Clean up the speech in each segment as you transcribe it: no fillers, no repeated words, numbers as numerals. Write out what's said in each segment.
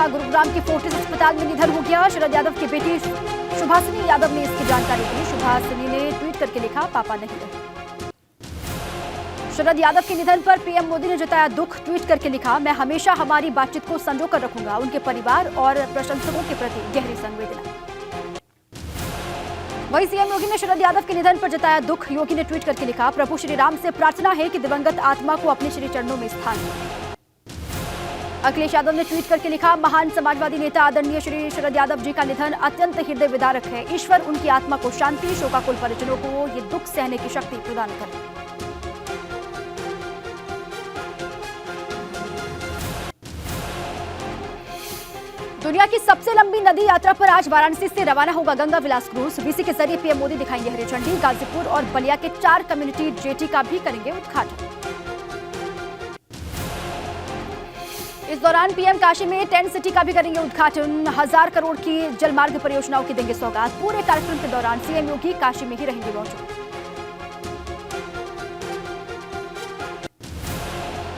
का गुरुग्राम के फोर्टिस अस्पताल में निधन हो गया। शरद यादव की बेटी सुभाषिनी यादव ने इसकी जानकारी दी। सुभाषिनी ने ट्वीट करके लिखा, पापा नहीं रहे। शरद यादव के निधन पर पीएम मोदी ने जताया दुख। ट्वीट करके लिखा, मैं हमेशा हमारी बातचीत को संजो कर रखूंगा। उनके परिवार और प्रशंसकों के प्रति गहरी संवेदना। वहीं सीएम योगी ने शरद यादव के निधन पर जताया दुख। योगी ने ट्वीट करके लिखा, प्रभु श्री राम से प्रार्थना है कि दिवंगत आत्मा को अपने श्री चरणों में स्थान दें। अखिलेश यादव ने ट्वीट करके लिखा, महान समाजवादी नेता आदरणीय श्री शरद यादव जी का निधन अत्यंत हृदय विदारक है। ईश्वर उनकी आत्मा को शांति, शोकाकुल परिजनों को ये दुख सहने की शक्ति प्रदान करे। दुनिया की सबसे लंबी नदी यात्रा पर आज वाराणसी से रवाना होगा गंगा विलास क्रूज। वीसी के जरिए पीएम मोदी दिखाएंगे हरी झंडी। गाजीपुर और बलिया के 4 कम्युनिटी जेटी का भी करेंगे उद्घाटन। इस दौरान पीएम काशी में टेंट सिटी का भी करेंगे उद्घाटन। 1000 करोड़ की जलमार्ग परियोजनाओं की देंगे सौगात। पूरे कार्यक्रम के दौरान सीएम योगी काशी में ही रहेंगे मौजूद।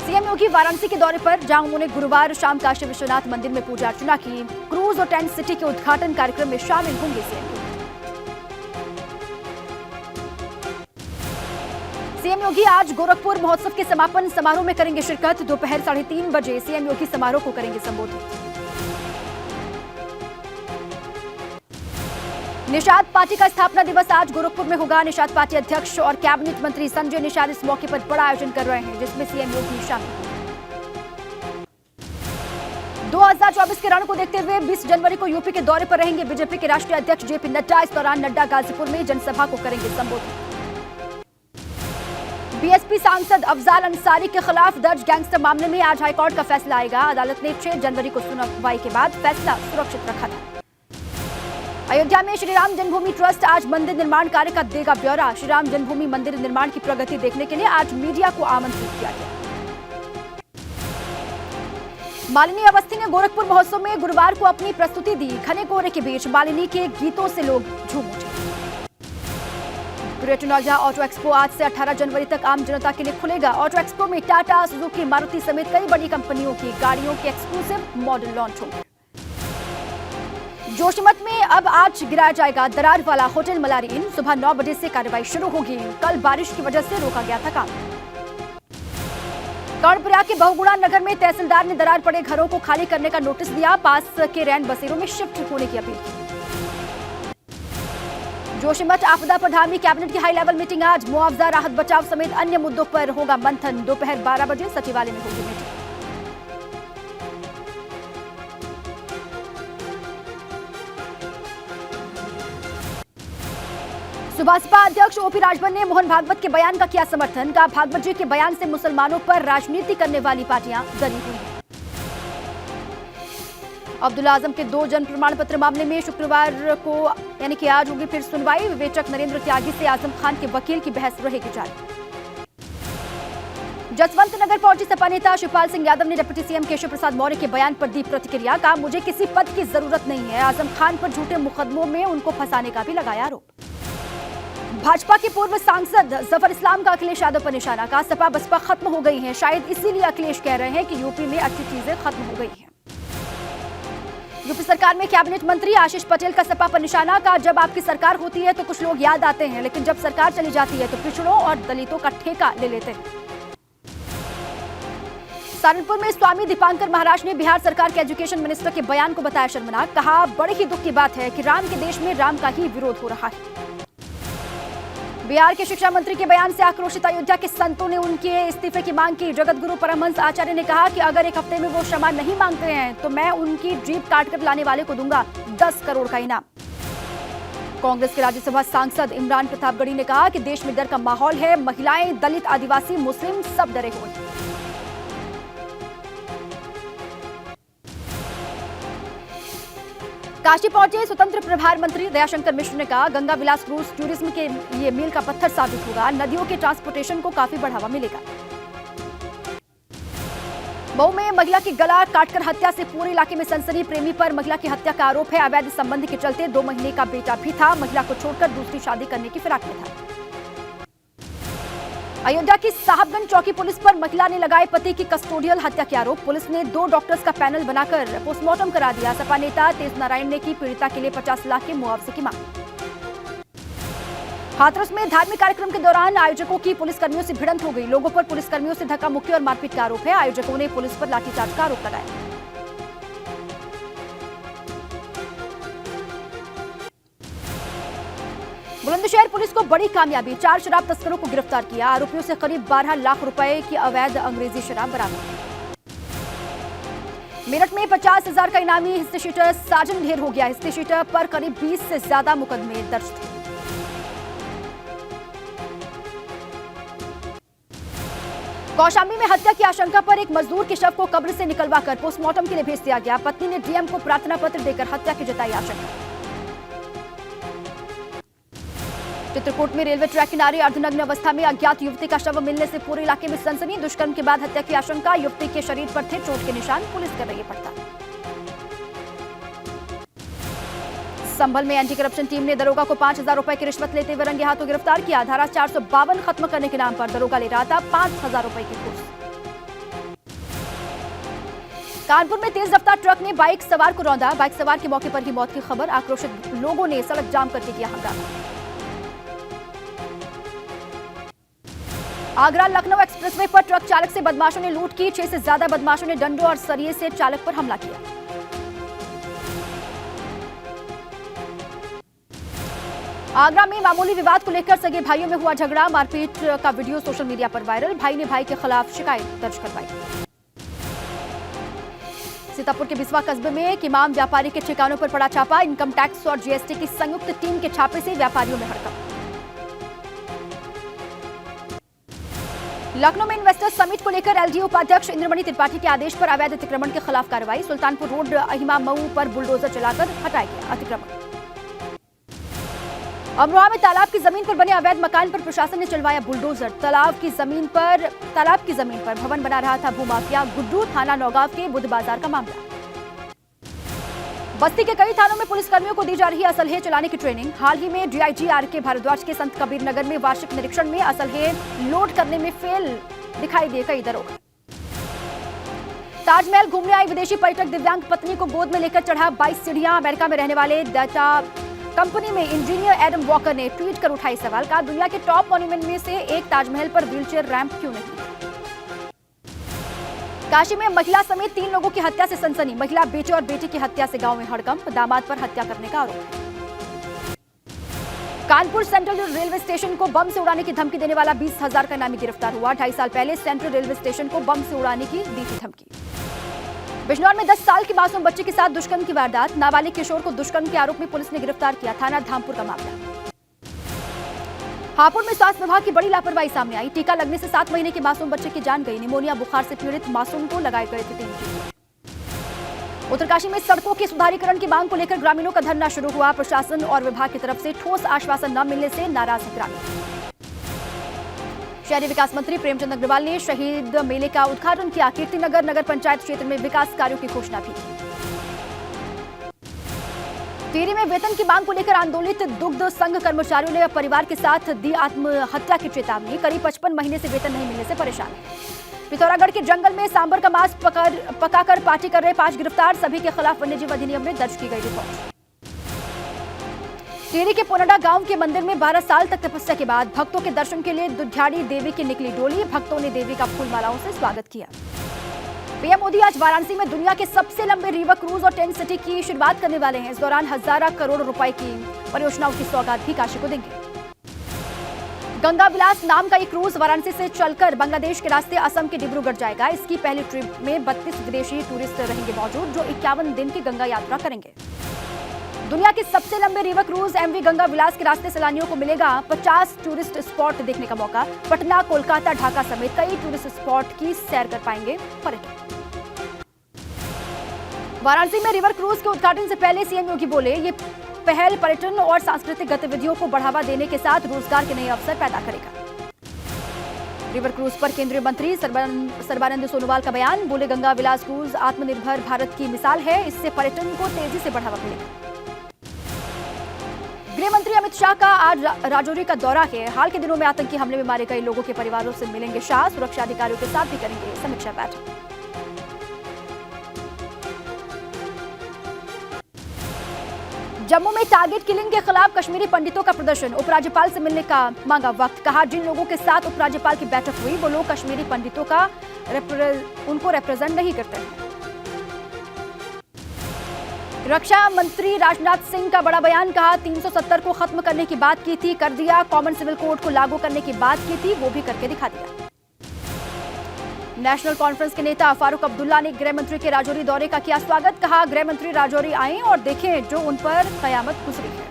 सीएम योगी वाराणसी के दौरे पर, जहां उन्होंने गुरुवार शाम काशी विश्वनाथ मंदिर में पूजा अर्चना की। क्रूज और टेंट सिटी के उद्घाटन कार्यक्रम में शामिल होंगे सीएम योगी। सीएम योगी आज गोरखपुर महोत्सव के समापन समारोह में करेंगे शिरकत। दोपहर 3:30 बजे सीएम योगी समारोह को करेंगे संबोधित। निषाद पार्टी का स्थापना दिवस आज गोरखपुर में होगा। निषाद पार्टी अध्यक्ष और कैबिनेट मंत्री संजय निषाद इस मौके पर बड़ा आयोजन कर रहे हैं, जिसमें सीएम योगी शामिल होंगे। 2024 के रण को देखते हुए 20 जनवरी को यूपी के दौरे पर रहेंगे बीजेपी के राष्ट्रीय अध्यक्ष जेपी नड्डा। इस दौरान नड्डा गाजीपुर में जनसभा को करेंगे संबोधित। बीएसपी सांसद अफजाल अंसारी के खिलाफ दर्ज गैंगस्टर मामले में आज हाईकोर्ट का फैसला आएगा। अदालत ने 6 जनवरी को सुनवाई के बाद फैसला सुरक्षित रखा था। अयोध्या में श्री राम जन्मभूमि ट्रस्ट आज मंदिर निर्माण कार्य का देगा ब्यौरा। श्री राम जन्मभूमि मंदिर निर्माण की प्रगति देखने के लिए आज मीडिया को आमंत्रित किया गया। मालिनी अवस्थी ने गोरखपुर महोत्सव में गुरुवार को अपनी प्रस्तुति दी। घने कोहरे के बीच मालिनी के गीतों से लोग झूम उठे। ग्रेटर नोएडा ऑटो एक्सपो आज से 18 जनवरी तक आम जनता के लिए खुलेगा। ऑटो एक्सपो में टाटा, सुजुकी, मारुति समेत कई बड़ी कंपनियों की गाड़ियों के एक्सक्लूसिव मॉडल लॉन्च होंगे। जोशीमठ में अब आज गिराया जाएगा दरार वाला होटल मलारीन। सुबह 9 बजे से कार्रवाई शुरू होगी। कल बारिश की वजह से रोका गया था काम। कर्णप्रयाग के बहुगुणा नगर में तहसीलदार ने दरार पड़े घरों को खाली करने का नोटिस दिया। पास के रैन बसेरों में शिफ्ट होने की अपील की। जोशीमठ आपदा पर धामी कैबिनेट की हाई लेवल मीटिंग आज। मुआवजा, राहत बचाव समेत अन्य मुद्दों पर होगा मंथन। दोपहर 12 बजे सचिवालय में होगी मीटिंग। बसपा अध्यक्ष ओपी राजभर ने मोहन भागवत के बयान का किया समर्थन। कहा, भागवत जी के बयान से मुसलमानों पर राजनीति करने वाली पार्टियां डरी हुई हैं। अब्दुल्ला आजम के 2 जन्म प्रमाण पत्र मामले में शुक्रवार को यानी कि आज होगी फिर सुनवाई। विवेचक नरेंद्र त्यागी से आजम खान के वकील की बहस रहेगी जारी। जसवंत नगर पहुंची सपा नेता शिवपाल सिंह यादव ने डिप्टी सीएम केशव प्रसाद मौर्य के बयान पर दी प्रतिक्रिया। कहा, मुझे किसी पद की जरूरत नहीं है। आजम खान पर झूठे मुकदमों में उनको फंसाने का भी लगाया आरोप। भाजपा के पूर्व सांसद जफर इस्लाम का अखिलेश यादव पर निशाना। कहा, सपा बसपा खत्म हो गई है। शायद इसीलिए अखिलेश कह रहे हैं कि यूपी में अच्छी चीजें खत्म हो गई हैं। यूपी सरकार में कैबिनेट मंत्री आशीष पटेल का सपा पर निशाना। कहा, जब आपकी सरकार होती है तो कुछ लोग याद आते हैं, लेकिन जब सरकार चली जाती है तो पिछड़ों और दलितों का ठेका ले लेते हैं। सहारनपुर में स्वामी दीपांकर महाराज ने बिहार सरकार के एजुकेशन मिनिस्टर के बयान को बताया शर्मनाक। कहा, बड़े ही दुख की बात है कि राम के देश में राम का ही विरोध हो रहा है। बिहार के शिक्षा मंत्री के बयान से आक्रोशित अयोध्या के संतों ने उनके इस्तीफे की मांग की। जगतगुरु परमहंस आचार्य ने कहा कि अगर 1 हफ्ते में वो क्षमा नहीं मांगते हैं तो मैं उनकी जीप काटकर लाने वाले को दूंगा 10 करोड़ का इनाम। कांग्रेस के राज्यसभा सांसद इमरान प्रतापगढ़ी ने कहा कि देश में डर का माहौल है। महिलाएं, दलित, आदिवासी, मुस्लिम सब डरे हुए हैं। काशी पहुंचे स्वतंत्र प्रभार मंत्री दयाशंकर मिश्र ने कहा, गंगा विलास क्रूज टूरिज्म के लिए मील का पत्थर साबित होगा। नदियों के ट्रांसपोर्टेशन को काफी बढ़ावा मिलेगा। मऊ में महिला की गला काटकर हत्या से पूरे इलाके में सनसनी। प्रेमी पर महिला की हत्या का आरोप है। अवैध संबंध के चलते 2 महीने का बेटा भी था। महिला को छोड़कर दूसरी शादी करने की फिराक में था। अयोध्या की साहबगंज चौकी पुलिस पर महिला ने लगाए पति की कस्टोडियल हत्या के आरोप। पुलिस ने 2 डॉक्टर्स का पैनल बनाकर पोस्टमार्टम करा दिया। सपा नेता तेज नारायण ने की पीड़िता के लिए 50 लाख के मुआवजे की मांग। हाथरस में धार्मिक कार्यक्रम के दौरान आयोजकों की पुलिसकर्मियों से भिड़ंत हो गई। लोगों पर पुलिसकर्मियों से धक्का मुक्की और मारपीट का आरोप है। आयोजकों ने पुलिस पर लाठीचार्ज का आरोप लगाया। बुलंदशहर पुलिस को बड़ी कामयाबी, 4 शराब तस्करों को गिरफ्तार किया। आरोपियों से करीब 12 लाख रुपए की अवैध अंग्रेजी शराब बरामद। मेरठ में 50,000 का इनामी हिस्सेशीटर साजन ढेर हो गया। हिस्सेशीटर पर करीब 20 से ज्यादा मुकदमे दर्ज थे। कौशाम्बी में हत्या की आशंका पर एक मजदूर के शव को कब्र से निकलवाकर पोस्टमार्टम के लिए भेज दिया गया। पत्नी ने डीएम को प्रार्थना पत्र देकर हत्या की जताई आशंका। चित्रकूट में रेलवे ट्रैक किनारे अर्धनग्न अवस्था में अज्ञात युवती का शव मिलने से पूरे इलाके में सनसनी। दुष्कर्म के बाद हत्या की आशंका। युवती के शरीर पर थे चोट के निशान। पुलिस कर रही है पड़ताल। संभल में एंटी करप्शन टीम ने दरोगा को 5,000 रुपए की रिश्वत लेते हुए रंगे हाथों गिरफ्तार किया। धारा 452 खत्म करने के नाम पर दरोगा ले रहा था 5,000 रुपए की घूस। कानपुर में तेज रफ्तार ट्रक ने बाइक सवार को रौंदा। बाइक सवार की मौके पर ही मौत की खबर। आक्रोशित लोगों ने सड़क जाम करके किया हंगामा। आगरा लखनऊ एक्सप्रेसवे पर ट्रक चालक से बदमाशों ने लूट की। 6 से ज्यादा बदमाशों ने डंडों और सरिये से चालक पर हमला किया। आगरा में मामूली विवाद को लेकर सगे भाइयों में हुआ झगड़ा। मारपीट का वीडियो सोशल मीडिया पर वायरल। भाई ने भाई के खिलाफ शिकायत दर्ज करवाई। सीतापुर के बिस्वा कस्बे में एक इमाम व्यापारी के ठिकानों पर पड़ा छापा। इनकम टैक्स और जीएसटी की संयुक्त टीम के छापे से व्यापारियों में हड़कंप। लखनऊ में इन्वेस्टर्स समिट को लेकर एलडीओ उपाध्यक्ष इंद्रमणि त्रिपाठी के आदेश पर अवैध अतिक्रमण के खिलाफ कार्रवाई। सुल्तानपुर रोड अहिमा मऊ पर बुलडोजर चलाकर हटाया गया अतिक्रमण। अमरोहा में तालाब की जमीन पर बने अवैध मकान पर प्रशासन ने चलवाया बुलडोजर। तालाब की जमीन पर भवन बना रहा था भूमाफिया गुड्डू। थाना नौगांव के बुध बाजार का मामला। बस्ती के कई थानों में पुलिसकर्मियों को दी जा रही असलहे चलाने की ट्रेनिंग। हाल ही में डीआईजी आरके भारद्वाज के संत कबीर नगर में वार्षिक निरीक्षण में असलहे लोड करने में फेल दिखाई दिए कई दरोगा। ताजमहल घूमने आई विदेशी पर्यटक दिव्यांग पत्नी को गोद में लेकर चढ़ा 22 सीढ़ियां। अमेरिका में रहने वाले डाटा कंपनी में इंजीनियर एडम वॉकर ने ट्वीट कर उठाई सवाल। कहा, दुनिया के टॉप मॉन्यूमेंट में से एक ताजमहल पर व्हीलचेयर रैंप क्यों नहीं? काशी में महिला समेत 3 लोगों की हत्या से सनसनी। महिला बेटे और बेटी की हत्या से गांव में हड़कंप। दामाद पर हत्या करने का आरोप है। कानपुर सेंट्रल रेलवे स्टेशन को बम से उड़ाने की धमकी देने वाला 20,000 का इनामी गिरफ्तार हुआ। 2.5 साल पहले सेंट्रल रेलवे स्टेशन को बम से उड़ाने की दी थी धमकी। बिजनौर में 10 साल की मासूम बच्चे के साथ दुष्कर्म की वारदात। नाबालिग किशोर को दुष्कर्म के आरोप में पुलिस ने गिरफ्तार किया। थाना धामपुर का मामला। हापुड़ में स्वास्थ्य विभाग की बड़ी लापरवाही सामने आई। टीका लगने से 7 महीने के मासूम बच्चे की जान गई। निमोनिया बुखार से पीड़ित मासूम को लगाए गए थे 3 टीके। उत्तरकाशी में सड़कों के सुधारीकरण की मांग को लेकर ग्रामीणों का धरना शुरू हुआ। प्रशासन और विभाग की तरफ से ठोस आश्वासन न मिलने से नाराज हैं ग्रामीण। शहरी विकास मंत्री प्रेमचंद अग्रवाल ने शहीद मेले का उद्घाटन किया। कीर्तिनगर नगर पंचायत क्षेत्र में विकास कार्यों की घोषणा भी की। टिहरी में वेतन की मांग को लेकर आंदोलित दुग्ध संघ कर्मचारियों ने परिवार के साथ दी आत्महत्या की चेतावनी। करीब 55 महीने से वेतन नहीं मिलने से परेशान है। पिथौरागढ़ के जंगल में सांबर का मांस पकाकर पार्टी कर रहे 5 गिरफ्तार। सभी के खिलाफ वन्यजीव अधिनियम में दर्ज की गई रिपोर्ट। टिहरी के पोनडा गांव के मंदिर में 12 साल तक तपस्या के बाद भक्तों के दर्शन के लिए दुधियाड़ी देवी की निकली डोली। भक्तों ने देवी का फूल मालाओं से स्वागत किया। पीएम मोदी आज वाराणसी में दुनिया के सबसे लंबे रिवर क्रूज और टेंट सिटी की शुरुआत करने वाले हैं। इस दौरान हजारों करोड़ रुपए की परियोजनाओं की सौगात भी काशी को देंगे। गंगा विलास नाम का ये क्रूज वाराणसी से चलकर बांग्लादेश के रास्ते असम के डिब्रूगढ़ जाएगा। इसकी पहली ट्रिप में 32 विदेशी टूरिस्ट रहेंगे मौजूद, जो 51 दिन की गंगा यात्रा करेंगे। दुनिया के सबसे लंबे रिवर क्रूज एमवी गंगा विलास के रास्ते सैलानियों को मिलेगा 50 टूरिस्ट स्पॉट देखने का मौका। पटना, कोलकाता, ढाका समेत कई टूरिस्ट स्पॉट की सैर कर पाएंगे पर्यटक। वाराणसी में रिवर क्रूज के उद्घाटन से पहले सीएम योगी बोले, ये पहल पर्यटन और सांस्कृतिक गतिविधियों को बढ़ावा देने के साथ रोजगार के नए अवसर पैदा करेगा। रिवर क्रूज पर केंद्रीय मंत्री सर्बानंद सोनोवाल का बयान। बोले, गंगा विलास क्रूज आत्मनिर्भर भारत की मिसाल है। इससे पर्यटन को तेजी से बढ़ावा मिलेगा। गृह मंत्री अमित शाह का आज राजौरी का दौरा है। हाल के दिनों में आतंकी हमले में मारे गए लोगों के परिवारों से मिलेंगे शाह। सुरक्षा अधिकारियों के साथ भी करेंगे समीक्षा बैठक। जम्मू में टारगेट किलिंग के खिलाफ कश्मीरी पंडितों का प्रदर्शन। उपराज्यपाल से मिलने का मांगा वक्त। कहा, जिन लोगों के साथ उपराज्यपाल की बैठक हुई वो लोग कश्मीरी पंडितों का उनको रिप्रेजेंट नहीं करते हैं। रक्षा मंत्री राजनाथ सिंह का बड़ा बयान। कहा, 370 को खत्म करने की बात की थी, कर दिया। कॉमन सिविल कोड को लागू करने की बात की थी, वो भी करके दिखा दिया। नेशनल कॉन्फ्रेंस के नेता फारूक अब्दुल्ला ने गृह मंत्री के राजौरी दौरे का किया स्वागत। कहा, गृह मंत्री राजौरी आए और देखें जो उन पर कयामत गुजरी है।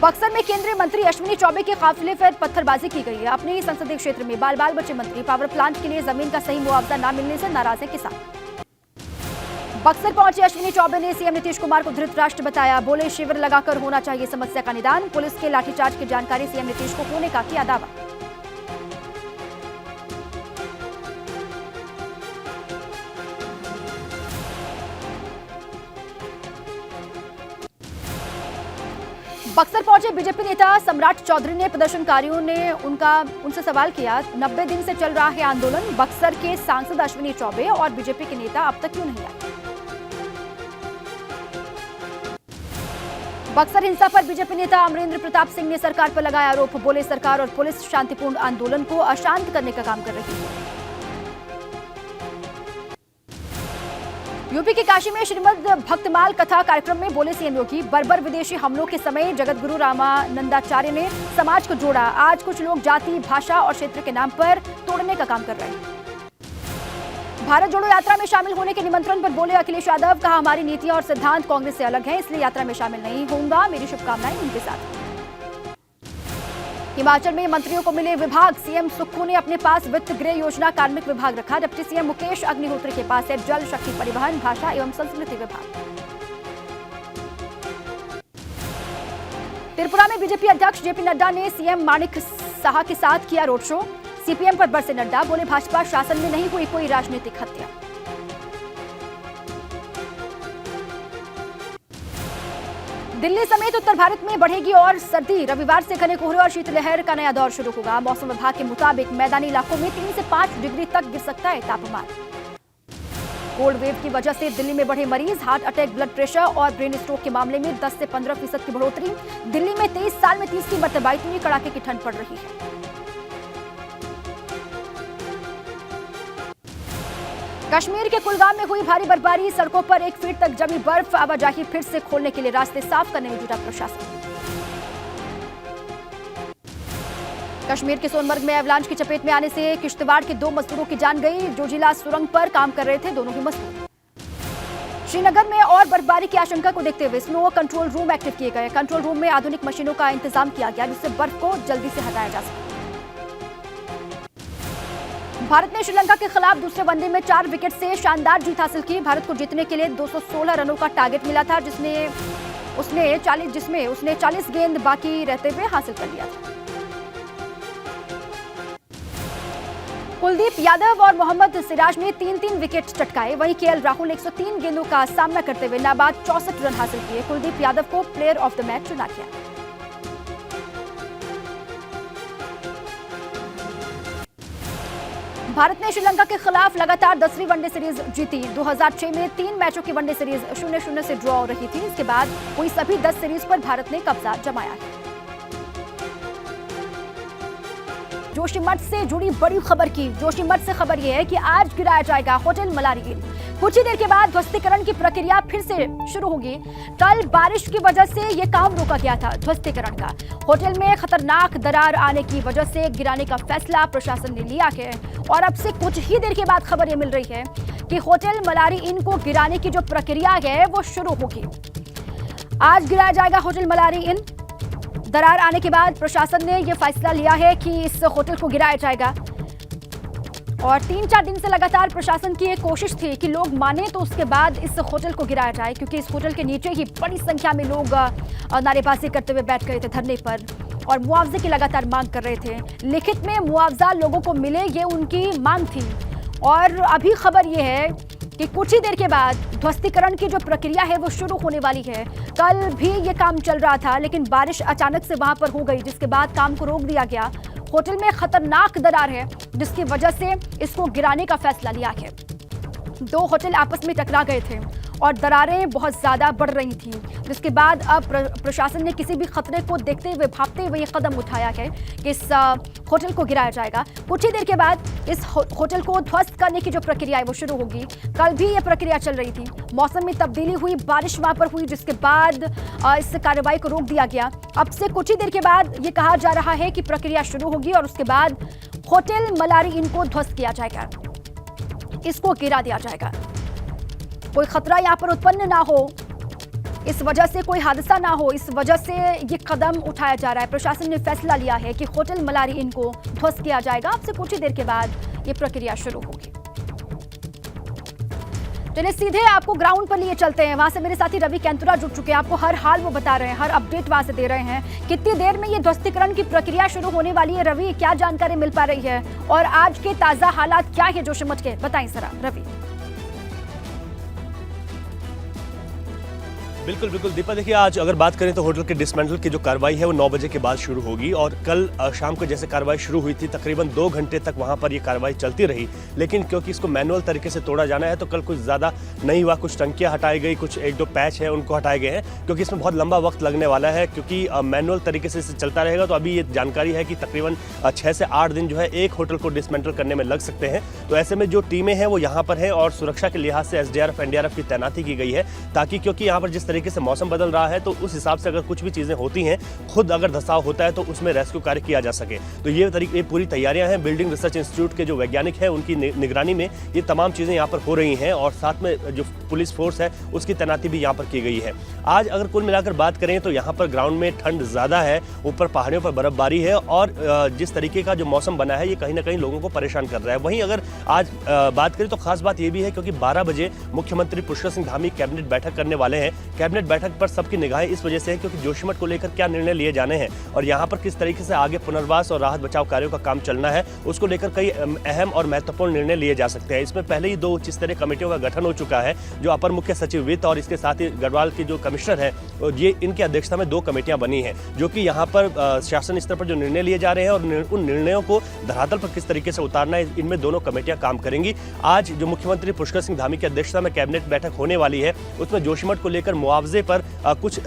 बक्सर में केंद्रीय मंत्री अश्विनी चौबे के काफिले पर पत्थरबाजी की गई है। अपने ही संसदीय क्षेत्र में बाल बाल बच्चे मंत्री। पावर प्लांट के लिए जमीन का सही मुआवजा न मिलने से नाराज है किसान। बक्सर पहुंचे अश्विनी चौबे ने सीएम नीतीश कुमार को धृतराष्ट्र बताया। बोले, शिविर लगाकर होना चाहिए समस्या का निदान। पुलिस के लाठीचार्ज की जानकारी सीएम नीतीश को होने का किया दावा। बक्सर पहुंचे बीजेपी नेता सम्राट चौधरी ने प्रदर्शनकारियों ने उनसे सवाल किया, 90 दिन से चल रहा है आंदोलन। बक्सर के सांसद अश्विनी चौबे और बीजेपी के नेता अब तक क्यों नहीं आए। बक्सर हिंसा पर बीजेपी नेता अमरेंद्र प्रताप सिंह ने सरकार पर लगाया आरोप। बोले, सरकार और पुलिस शांतिपूर्ण आंदोलन को अशांत करने का काम कर रही है। यूपी के काशी में श्रीमद भक्तमाल कथा कार्यक्रम में बोले सीएम योगी, बर्बर विदेशी हमलों के समय जगतगुरु रामानंदाचार्य ने समाज को जोड़ा। आज कुछ लोग जाति, भाषा और क्षेत्र के नाम पर तोड़ने का काम कर रहे हैं। भारत जोड़ो यात्रा में शामिल होने के निमंत्रण पर बोले अखिलेश यादव। कहा, हमारी नीतियां और सिद्धांत कांग्रेस से अलग हैं, इसलिए यात्रा में शामिल नहीं होऊंगा। मेरी शुभकामनाएं उनके साथ। हिमाचल में मंत्रियों को मिले विभाग। सीएम सुक्खू ने अपने पास वित्त, गृह योजना, कार्मिक विभाग रखा। डिप्टी सीएम मुकेश अग्निहोत्री के पास है जल शक्ति, परिवहन, भाषा एवं संस्कृति विभाग। त्रिपुरा में बीजेपी अध्यक्ष जेपी नड्डा ने सीएम माणिक साहा के साथ किया रोड शो। सीपीएम पर बरसे नड्डा। बोले, भाजपा शासन में नहीं हुई कोई राजनीतिक हत्या। दिल्ली समेत उत्तर भारत में बढ़ेगी और सर्दी। रविवार से घने कोहरे और शीतलहर का नया दौर शुरू होगा। मौसम विभाग के मुताबिक मैदानी इलाकों में 3 से 5 डिग्री तक गिर सकता है तापमान। कोल्ड वेव की वजह से दिल्ली में बढ़े मरीज। हार्ट अटैक, ब्लड प्रेशर और ब्रेन स्ट्रोक के मामले में 10 से 15% की बढ़ोतरी। दिल्ली में 23 साल में 30 की मरतबा इतनी कड़ाके की ठंड पड़ रही है। कश्मीर के कुलगाम में हुई भारी बर्फबारी। सड़कों पर 1 फीट तक जमी बर्फ। आवाजाही फिर से खोलने के लिए रास्ते साफ करने में जुटा प्रशासन। कश्मीर के सोनमर्ग में एवलांच की चपेट में आने से किश्तवाड़ के 2 मजदूरों की जान गई। जोजिला सुरंग पर काम कर रहे थे दोनों ही मजदूर। श्रीनगर में और बर्फबारी की आशंका को देखते हुए स्नो कंट्रोल रूम एक्टिव किए गए। कंट्रोल रूम में आधुनिक मशीनों का इंतजाम किया गया जिससे बर्फ को जल्दी से हटाया जा सके। भारत ने श्रीलंका के खिलाफ दूसरे वनडे में 4 विकेट से शानदार जीत हासिल की। भारत को जीतने के लिए 216 रनों का टारगेट मिला था जिसमें उसने 40 गेंद बाकी रहते हुए हासिल कर लिया था। कुलदीप यादव और मोहम्मद सिराज ने 3-3 विकेट चटकाए। वहीं केएल राहुल ने 103 गेंदों का सामना करते हुए नाबाद 64 रन हासिल किए। कुलदीप यादव को प्लेयर ऑफ द मैच चुना गया। भारत ने श्रीलंका के खिलाफ लगातार 10वीं वनडे सीरीज जीती। 2006 में 3 मैचों की वनडे सीरीज 0-0 से ड्रॉ रही थी। इसके बाद हुई सभी 10 सीरीज पर भारत ने कब्जा जमाया है। जोशीमठ से जुड़ी बड़ी खबर की। जोशीमठ से खबर यह है कि आज गिराया जाएगा होटल मलारी इन। कुछ ही देर के बाद ध्वस्तीकरण की प्रक्रिया फिर से शुरू होगी। कल बारिश की वजह से यह काम रोका गया था ध्वस्तीकरण का। होटल में खतरनाक दरार आने की वजह से गिराने का फैसला प्रशासन ने लिया है और अब से कुछ ही देर के बाद खबर यह मिल रही है कि होटल मलारी इन को गिराने की जो प्रक्रिया है वो शुरू होगी। आज गिराया जाएगा होटल मलारी इन। दरार आने के बाद प्रशासन ने यह फैसला लिया है कि इस होटल को गिराया जाएगा और 3-4 दिन से लगातार प्रशासन की एक कोशिश थी कि लोग माने तो उसके बाद इस होटल को गिराया जाए, क्योंकि इस होटल के नीचे ही बड़ी संख्या में लोग नारेबाजी करते हुए बैठ गए थे धरने पर और मुआवजे की लगातार मांग कर रहे थे। लिखित में मुआवजा लोगों को मिले ये उनकी मांग थी और अभी खबर यह है कि कुछ ही देर के बाद ध्वस्तीकरण की जो प्रक्रिया है वो शुरू होने वाली है। कल भी ये काम चल रहा था, लेकिन बारिश अचानक से वहां पर हो गई, जिसके बाद काम को रोक दिया गया। होटल में खतरनाक दरार है, जिसकी वजह से इसको गिराने का फैसला लिया है। 2 होटल आपस में टकरा गए थे और दरारें बहुत ज्यादा बढ़ रही थी, जिसके बाद अब प्रशासन ने किसी भी खतरे को देखते हुए, भापते हुए ये कदम उठाया है कि इस होटल को गिराया जाएगा। कुछ ही देर के बाद इस होटल को ध्वस्त करने की जो प्रक्रिया है वो शुरू होगी। कल भी ये प्रक्रिया चल रही थी, मौसम में तब्दीली हुई, बारिश वहां पर हुई, जिसके बाद इस कार्रवाई को रोक दिया गया। अब से कुछ ही देर के बाद ये कहा जा रहा है कि प्रक्रिया शुरू होगी और उसके बाद होटल मलारी इन को ध्वस्त किया जाएगा, इसको गिरा दिया जाएगा। कोई खतरा यहाँ पर उत्पन्न ना हो, इस वजह से कोई हादसा ना हो, इस वजह से ये कदम उठाया जा रहा है। प्रशासन ने फैसला लिया है कि होटल मलारी इन को ध्वस्त किया जाएगा। अब से कुछ ही देर के बाद ये प्रक्रिया शुरू होगी। चलिए सीधे आपको ग्राउंड पर लिए चलते हैं। वहां से मेरे साथी रवि कैंतुरा जुड़ चुके हैं, आपको हर हाल वो बता रहे हैं, हर अपडेट वहां से दे रहे हैं। कितनी देर में ये ध्वस्तीकरण की प्रक्रिया शुरू होने वाली है? रवि, क्या जानकारी मिल पा रही है और आज के ताजा हालात क्या है जोशीमठ के, बताएं जरा रवि। बिल्कुल दीपा, देखिए आज अगर बात करें तो होटल के डिसमेंटल की जो कार्रवाई है वो 9 बजे के बाद शुरू होगी और कल शाम को जैसे कार्रवाई शुरू हुई थी तकरीबन 2 घंटे तक वहां पर ये कार्रवाई चलती रही। लेकिन क्योंकि इसको मैनुअल तरीके से तोड़ा जाना है तो कल कुछ ज़्यादा नहीं हुआ, कुछ टंकियाँ हटाई गई, कुछ 1-2 पैच है उनको हटाए गए हैं, क्योंकि इसमें बहुत लंबा वक्त लगने वाला है, क्योंकि मैनुअल तरीके से चलता रहेगा। तो अभी ये जानकारी है कि तकरीबन 6 से 8 दिन जो है एक होटल को डिसमेंटल करने में लग सकते हैं। तो ऐसे में जो टीमें हैं वो यहाँ पर है और सुरक्षा के लिहाज से SDRF NDRF की तैनाती की गई है, ताकि क्योंकि यहाँ पर जिस तरीके से मौसम बदल रहा है तो उस हिसाब से अगर कुछ भी चीजें होती हैं, खुद अगर धसाव होता है तो उसमें रेस्क्यू कार्य किया जा सके। तो ये पूरी तैयारियां हैं। बिल्डिंग रिसर्च इंस्टीट्यूट के जो वैज्ञानिक हैं उनकी निगरानी में ये तमाम चीजें यहाँ पर हो रही हैं और साथ में जो पुलिस फोर्स है उसकी तैनाती भी यहाँ पर की गई है। आज अगर कुल मिलाकर बात करें तो यहाँ पर ग्राउंड में ठंड ज्यादा है, ऊपर पहाड़ियों पर बर्फबारी है और जिस तरीके का जो मौसम बना है ये कहीं ना कहीं लोगों को परेशान कर रहा है। वहीं अगर आज बात करें तो खास बात ये भी है क्योंकि 12 बजे मुख्यमंत्री पुष्कर सिंह धामी कैबिनेट बैठक करने वाले हैं। कैबिनेट बैठक पर सबकी निगाहें इस वजह से है क्योंकि जोशीमठ को लेकर क्या निर्णय लिए जाने हैं और यहाँ पर किस तरीके से आगे पुनर्वास और राहत बचाव कार्यों का काम चलना है, उसको लेकर कई अहम और महत्वपूर्ण निर्णय लिए जा सकते हैं। इसमें पहले ही 2 उच्च स्तरीय कमेटियों का गठन हो चुका है, जो अपर मुख्य सचिव वित्त और इसके साथ ही गढ़वाल के जो कमिश्नर है ये इनकी अध्यक्षता में 2 कमेटियां बनी हैं, जो कि यहाँ पर शासन स्तर पर जो निर्णय लिए जा रहे हैं और उन निर्णयों को धरातल पर किस तरीके से उतारना है, इनमें दोनों कमेटियां काम करेंगी। आज जो मुख्यमंत्री पुष्कर सिंह धामी की अध्यक्षता में कैबिनेट बैठक होने वाली है उसमें जोशीमठ को लेकर मुआवजे पर कुछ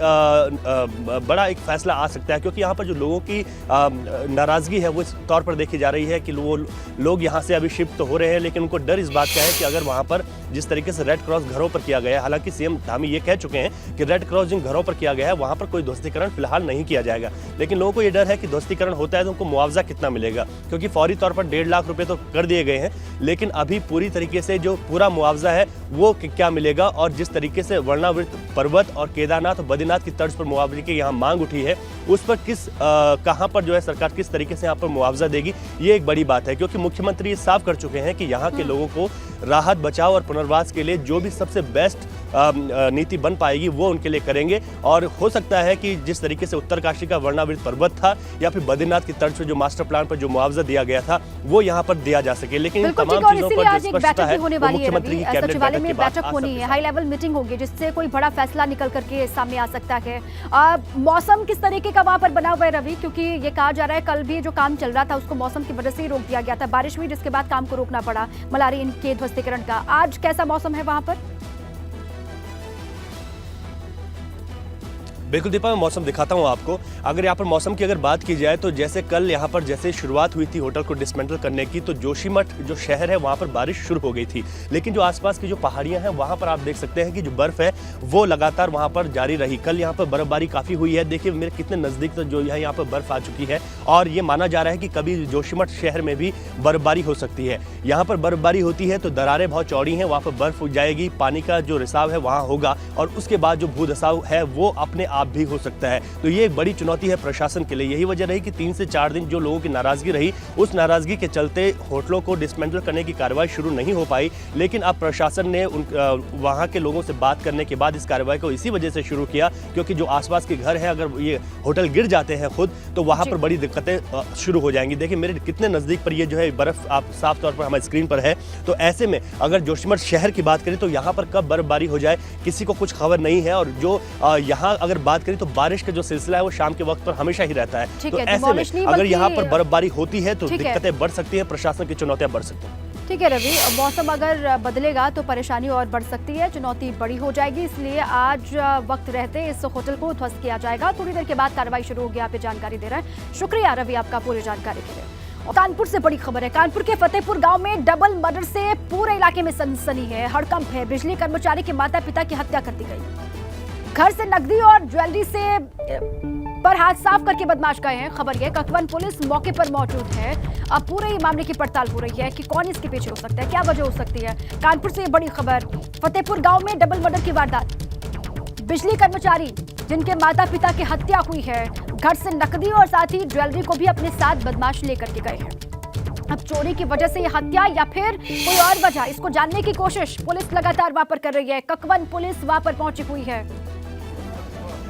बड़ा एक फैसला आ सकता है, क्योंकि यहाँ पर जो लोगों की नाराजगी है वो इस तौर पर देखी जा रही है कि वो लोग यहाँ से अभी शिफ्ट तो हो रहे हैं, लेकिन उनको डर इस बात का है कि अगर वहाँ पर जिस तरीके से रेड क्रॉस घरों पर किया गया है, हालांकि सीएम धामी ये कह चुके हैं कि रेड क्रॉस जिन घरों पर किया गया है वहाँ पर कोई ध्वस्तीकरण फिलहाल नहीं किया जाएगा, लेकिन लोगों को ये डर है कि ध्वस्तीकरण होता है तो उनको मुआवजा कितना मिलेगा, क्योंकि फौरी तौर पर 1.5 लाख रुपए तो कर दिए गए हैं, लेकिन अभी पूरी तरीके से जो पूरा मुआवजा है वो क्या मिलेगा और जिस तरीके से वर्णावृत पर्वत और केदारनाथ और बद्रीनाथ की तर्ज पर मुआवजे की यहाँ मांग उठी है उस पर कहां पर जो है सरकार किस तरीके से यहाँ पर मुआवजा देगी, ये एक बड़ी बात है। क्योंकि मुख्यमंत्री साफ कर चुके हैं कि यहाँ के लोगों को राहत बचाव और पुनर्वास के लिए जो भी सबसे बेस्ट नीति बन पाएगी वो उनके लिए करेंगे। और हो सकता है कि जिस तरीके से उत्तरकाशी का वर्णावृत पर्वत था या फिर बद्रीनाथ की तर्ज पर जो मास्टर प्लान पर जो मुआवजा दिया गया था वो यहाँ पर दिया जा सके, लेकिन इन तमाम चीजों पर जो स्पष्टता है मुख्यमंत्री की कैबिनेट बैठक के बाद होनी है, हाई लेवल मीटिंग होगी जिससे कोई बड़ा फैसला निकल करके सामने आ सकता है। मौसम किस तरीके का वहां पर बना हुआ है रवि, क्योंकि ये कहा जा रहा है कल भी जो काम चल रहा था उसको मौसम की वजह से ही रोक दिया गया था, बारिश हुई जिसके बाद काम को रोकना पड़ा मलारी इनके ध्वस्तीकरण का। आज कैसा मौसम है वहां पर? बिल्कुल दीपा, मैं मौसम दिखाता हूं आपको। अगर यहाँ पर मौसम की अगर बात की जाए तो जैसे कल यहाँ पर जैसे शुरुआत हुई थी होटल को डिसमेंटल करने की तो जोशीमठ जो शहर है वहाँ पर बारिश शुरू हो गई थी, लेकिन जो आसपास की जो पहाड़ियाँ हैं वहाँ पर आप देख सकते हैं कि जो बर्फ़ है वो लगातार वहाँ पर जारी रही। कल यहाँ पर बर्फबारी काफ़ी हुई है, देखिए मेरे कितने नज़दीक तो जो है यहाँ पर बर्फ़ आ चुकी है और ये माना जा रहा है कि कभी जोशीमठ शहर में भी बर्फबारी हो सकती है। यहाँ पर बर्फबारी होती है तो दरारें बहुत चौड़ी हैं, वहाँ पर बर्फ़ जाएगी, पानी का जो रिसाव है वहाँ होगा और उसके बाद जो भूधसाव है वो अपने आप लाभ भी हो सकता है। तो ये एक बड़ी चुनौती है प्रशासन के लिए। यही वजह रही कि 3 से 4 दिन जो लोगों की नाराजगी रही, उस नाराजगी के चलते होटलों को डिसमेंटल करने की कार्रवाई शुरू नहीं हो पाई। लेकिन अब प्रशासन ने वहाँ के लोगों से बात करने के बाद इस कार्रवाई को इसी वजह से शुरू किया, क्योंकि जो आसपास के घर हैं, अगर ये होटल गिर जाते हैं खुद, तो वहाँ पर बड़ी दिक्कतें शुरू हो जाएंगी। देखिए मेरे कितने नज़दीक पर ये जो है बर्फ़ आप साफ तौर पर हमारे स्क्रीन पर है। तो ऐसे में अगर जोशीमठ शहर की बात करें तो यहाँ पर कब बर्फबारी हो जाए किसी को कुछ खबर नहीं है। और जो यहाँ अगर बात करें तो बारिश का जो सिलसिला है वो शाम के वक्त पर हमेशा ही रहता है। तो ऐसे में अगर यहाँ पर बर्फबारी होती है तो दिक्कतें बढ़ सकती हैं, प्रशासन की चुनौतियाँ बढ़ सकती हैं। ठीक है रवि, मौसम अगर बदलेगा तो परेशानी और बढ़ सकती है, चुनौती बड़ी हो जाएगी। इसलिए आज वक्त रहते इस होटल को ध्वस्त किया जाएगा। थोड़ी देर के बाद कार्रवाई शुरू होगी। आप ये जानकारी दे रहे हैं, शुक्रिया रवि आपका पूरी जानकारी के लिए। कानपुर से बड़ी खबर है। कानपुर के फतेहपुर गांव में डबल मर्डर से पूरे इलाके में सनसनी है, हड़कंप है। बिजली कर्मचारी के माता पिता की हत्या कर दी गई। घर से नकदी और ज्वेलरी से पर हाथ साफ करके बदमाश गए हैं। खबर यह, ककवन पुलिस मौके पर मौजूद है। अब पूरे ही मामले की पड़ताल हो रही है कि कौन इसके पीछे हो सकता है, क्या वजह हो सकती है। कानपुर से बड़ी खबर, फतेहपुर गांव में डबल मर्डर की वारदात। बिजली कर्मचारी जिनके माता पिता की हत्या हुई है, घर से नकदी और साथ ही ज्वेलरी को भी अपने साथ बदमाश लेकर के गए हैं। अब चोरी की वजह से यह हत्या या फिर कोई और वजह, इसको जानने की कोशिश पुलिस लगातार वहां पर कर रही है। ककवन पुलिस वहां पर पहुंची हुई है।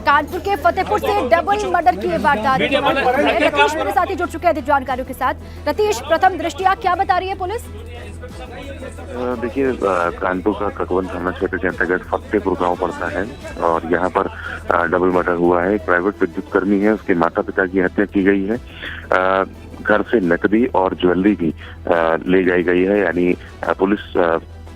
कानपुर के फतेहपुर से डबल मर्डर की वारदात। रतीश मेरे साथ ही जुड़ चुके हैं जानकारियों के साथ। रतीश, प्रथम दृष्टया क्या बता रही है पुलिस? देखिए, कानपुर का ककवन थाना क्षेत्र के अंतर्गत फतेहपुर गांव पड़ता है और यहाँ पर डबल मर्डर हुआ है। एक प्राइवेट विद्युत कर्मी है, उसके माता पिता की हत्या की गई है। घर से नकदी और ज्वेलरी भी ले जाई गई है। यानी पुलिस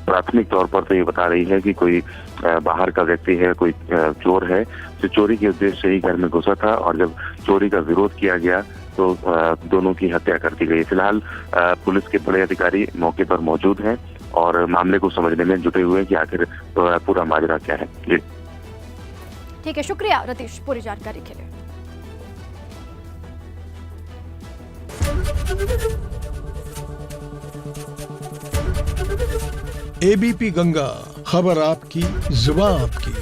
प्राथमिक तौर पर तो ये बता रही है कि कोई बाहर का व्यक्ति है, कोई चोर है जो चोरी के उद्देश्य से ही घर में घुसा था और जब चोरी का विरोध किया गया तो दोनों की हत्या कर दी गई। फिलहाल पुलिस के बड़े अधिकारी मौके पर मौजूद हैं और मामले को समझने में जुटे हुए हैं कि आखिर पूरा माजरा क्या है। जी ठीक है, शुक्रिया रतीश पूरी जानकारी के लिए। एबीपी गंगा, खबर आपकी, जुबान आपकी।